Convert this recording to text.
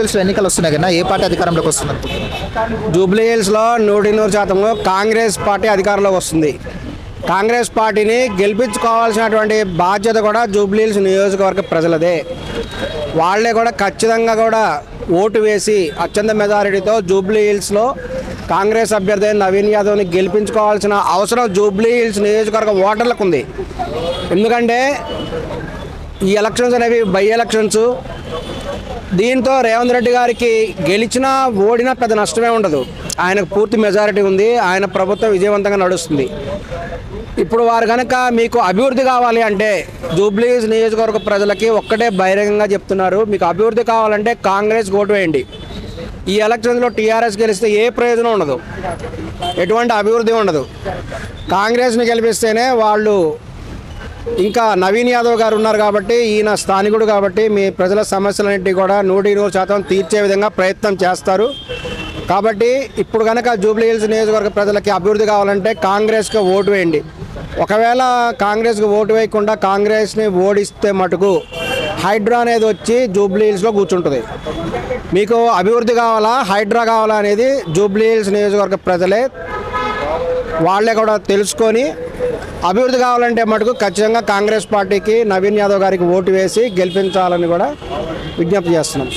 హిల్స్లో ఎన్నికలు వస్తున్నాయి కదా, ఏ పార్టీ అధికారంలోకి వస్తుంది అనుకుంటున్నారు? జూబ్లీ హిల్స్లో 100% కాంగ్రెస్ పార్టీ అధికారంలోకి వస్తుంది. కాంగ్రెస్ పార్టీని గెలిపించుకోవాల్సినటువంటి బాధ్యత కూడా జూబ్లీ హిల్స్ నియోజకవర్గ ప్రజలదే. వాళ్ళే కూడా ఖచ్చితంగా కూడా ఓటు వేసి అత్యంత మెజారిటీతో జూబ్లీ హిల్స్లో కాంగ్రెస్ అభ్యర్థి నవీన్ యాదవ్ని గెలిపించుకోవాల్సిన అవసరం జూబ్లీ హిల్స్ నియోజకవర్గ ఓటర్లకు ఉంది. ఎందుకంటే ఈ ఎలక్షన్స్ అనేవి బై ఎలక్షన్స్. దీంతో రేవంత్ రెడ్డి గారికి గెలిచినా ఓడినా పెద్ద నష్టమే ఉండదు. ఆయనకు పూర్తి మెజారిటీ ఉంది. ఆయన ప్రభుత్వం విజయవంతంగా నడుస్తుంది. ఇప్పుడు వారు కనుక మీకు అభివృద్ధి కావాలి అంటే జూబ్లీ హిల్స్ నియోజకవర్గ ప్రజలకి ఒక్కటే బహిరంగంగా చెప్తున్నారు, మీకు అభివృద్ధి కావాలంటే కాంగ్రెస్ ఓటు వేయండి. ఈ ఎలక్షన్స్లో టీఆర్ఎస్ గెలిస్తే ఏ ప్రయోజనం ఉండదు, ఎటువంటి అభివృద్ధి ఉండదు. కాంగ్రెస్ని గెలిపిస్తేనే వాళ్ళు ఇంకా నవీన్ యాదవ్ గారు ఉన్నారు కాబట్టి, ఈయన స్థానికుడు కాబట్టి మీ ప్రజల సమస్యలన్నింటినీ కూడా 100% తీర్చే విధంగా ప్రయత్నం చేస్తారు. కాబట్టి ఇప్పుడు కనుక జూబ్లీ హిల్స్ నియోజకవర్గ ప్రజలకి అభివృద్ధి కావాలంటే కాంగ్రెస్కి ఓటు వేయండి. ఒకవేళ కాంగ్రెస్కి ఓటు వేయకుండా కాంగ్రెస్ని ఓడిస్తే మటుకు హైడ్రా అనేది వచ్చి జూబ్లీ హిల్స్లో కూర్చుంటుంది. మీకు అభివృద్ధి కావాలా హైడ్రా కావాలా అనేది జూబ్లీ హిల్స్ నియోజకవర్గ ప్రజలే వాళ్ళే కూడా తెలుసుకొని, అభివృద్ధి కావాలంటే మటుకు ఖచ్చితంగా కాంగ్రెస్ పార్టీకి నవీన్ యాదవ్ గారికి ఓటు వేసి గెలిపించాలని కూడా విజ్ఞప్తి చేస్తున్నాం.